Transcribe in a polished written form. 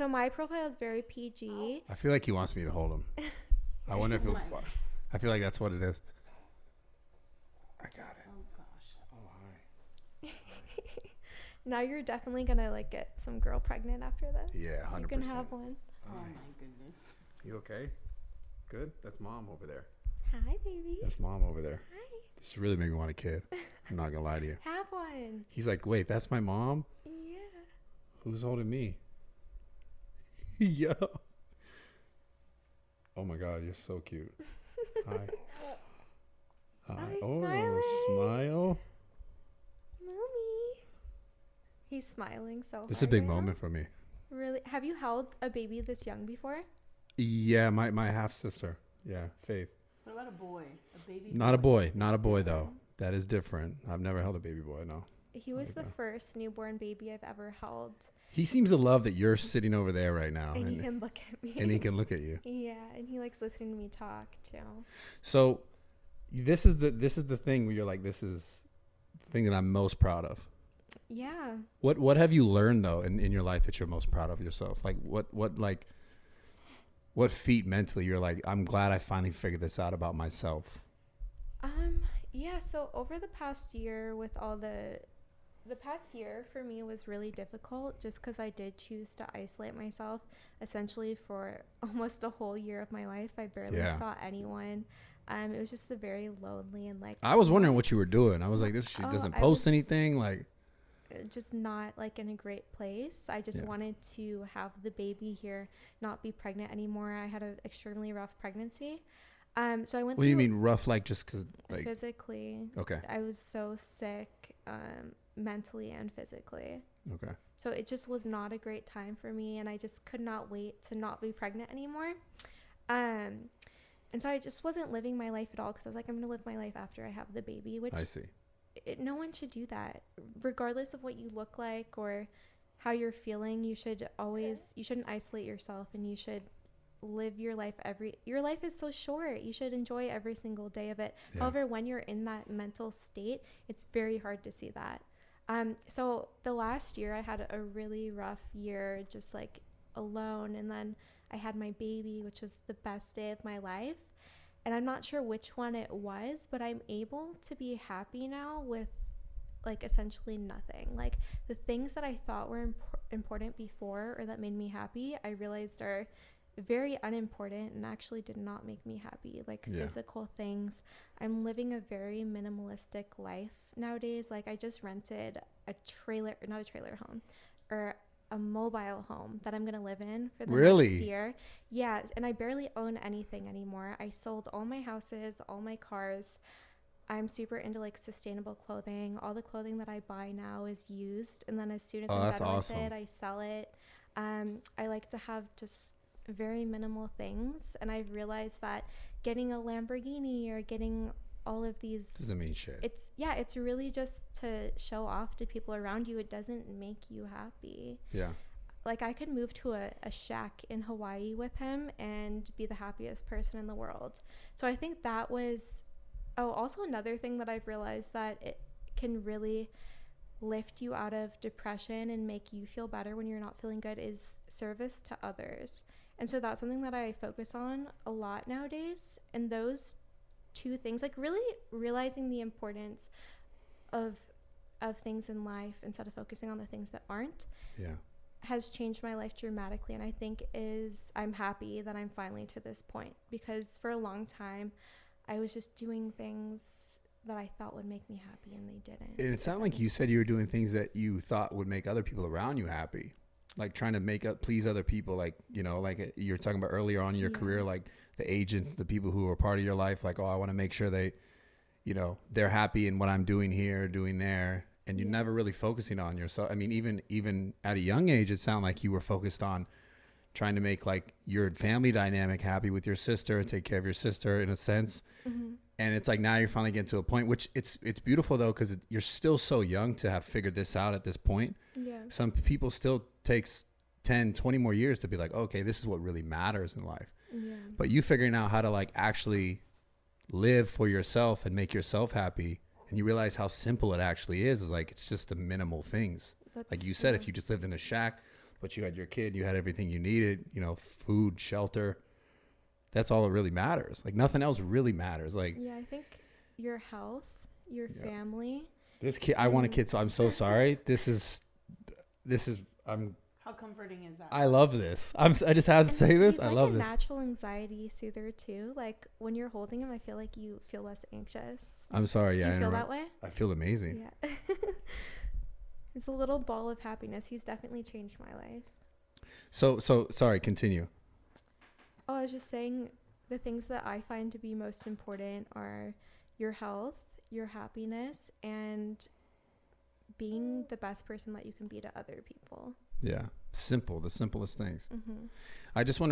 So my profile is very PG. I feel like he wants me to hold him. I wonder if I feel like that's what it is. I got it. Oh gosh. Oh, hi. Now you're definitely gonna like get some girl pregnant after this. Yeah, 100%. So you can have one. Oh my goodness. You okay? Good? That's mom over there. Hi, baby. That's mom over there. Hi. This really made me want a kid. I'm not gonna lie to you. Have one. He's like, wait, that's my mom? Yeah. Who's holding me? Yo. Oh my God, you're so cute. Hi. Hi. Oh, he's smile. Mommy. He's smiling so hard. This is a big right now. moment for me. Really? Have you held a baby this young before? Yeah, my half sister. Yeah, Faith. What about a boy? A baby? Not a boy. Not a boy though. That is different. I've never held a baby boy. No. He was the Okay. first newborn baby I've ever held. He seems to love that you're sitting over there right now, And he can look at me. and he can look at you. Yeah, and he likes listening to me talk too. So, this is the thing where you're like, this is the thing that I'm most proud of. Yeah. What have you learned though in your life that you're most proud of yourself? Like what feat mentally you're like, I'm glad I finally figured this out about myself. Yeah, so over the past year with all the past year for me was really difficult just because I did choose to isolate myself essentially for almost a whole year of my life. I barely saw anyone. It was just a very lonely and like I was wondering what you were doing. I was like, she doesn't post anything, like just not like in a great place. I just wanted to have the baby here, not be pregnant anymore. I had an extremely rough pregnancy. So I went what do you mean rough, like just because like physically? Okay. I was so sick, mentally and physically. Okay. So it just was not a great time for me, and I just could not wait to not be pregnant anymore. And so I just wasn't living my life at all because I was like, I'm going to live my life after I have the baby, which I see. No one should do that. Regardless of what you look like or how you're feeling, you shouldn't isolate yourself, and you should live your life. Your life is so short. You should enjoy every single day of it. Yeah. However, when you're in that mental state, it's very hard to see that. So the last year I had a really rough year, just like alone. And then I had my baby, which was the best day of my life. And I'm not sure which one it was, but I'm able to be happy now with like essentially nothing. Like the things that I thought were important before or that made me happy, I realized are very unimportant and actually did not make me happy. Like physical things. I'm living a very minimalistic life nowadays. Like I just rented a trailer, not a trailer home, or a mobile home that I'm going to live in for the next year. Yeah. And I barely own anything anymore. I sold all my houses, all my cars. I'm super into like sustainable clothing. All the clothing that I buy now is used. And then as soon as I'm done with it, I sell it. I like to have just very minimal things. And I've realized that getting a Lamborghini or getting all of these doesn't mean shit. It's really just to show off to people around you. It doesn't make you happy. Yeah. Like I could move to a shack in Hawaii with him and be the happiest person in the world. So I think that was also another thing that I've realized, that it can really lift you out of depression and make you feel better when you're not feeling good, is service to others. And so that's something that I focus on a lot nowadays. And those two things, like really realizing the importance of things in life instead of focusing on the things that aren't, has changed my life dramatically. And I think I'm happy that I'm finally to this point, because for a long time I was just doing things that I thought would make me happy and they didn't. And it sounded like you said you were doing things that you thought would make other people around you happy, like trying to please other people, like, you know, like you were talking about earlier on in your career, like the agents, the people who are part of your life, like, oh, I want to make sure they, you know, they're happy in what I'm doing here, doing there. And you're never really focusing on yourself. I mean, even at a young age, it sounded like you were focused on trying to make like your family dynamic happy with your sister and take care of your sister in a sense. Mm-hmm. And it's like now you're finally getting to a point, which it's beautiful though, because you're still so young to have figured this out at this point. Yeah. Some people still takes 10, 20 more years to be like, okay, this is what really matters in life. Yeah. But you figuring out how to like actually live for yourself and make yourself happy, and you realize how simple it actually is like, it's just the minimal things. Like you said, if you just lived in a shack, but you had your kid, you had everything you needed, you know, food, shelter. That's all that really matters. Like nothing else really matters. Like, Yeah, I think your health, your family. this kid, I want a kid. So I'm so sorry. How comforting is that? I love this. I just had to say this. He's I like love a this. natural anxiety soother too. Like when you're holding him, I feel like you feel less anxious. I'm sorry. Do Yeah. you feel that way? I feel amazing. Yeah. He's a little ball of happiness. He's definitely changed my life. So sorry. Continue. Oh, I was just saying the things that I find to be most important are your health, your happiness, and being the best person that you can be to other people. Yeah. Simple. The simplest things. Mm-hmm. I just want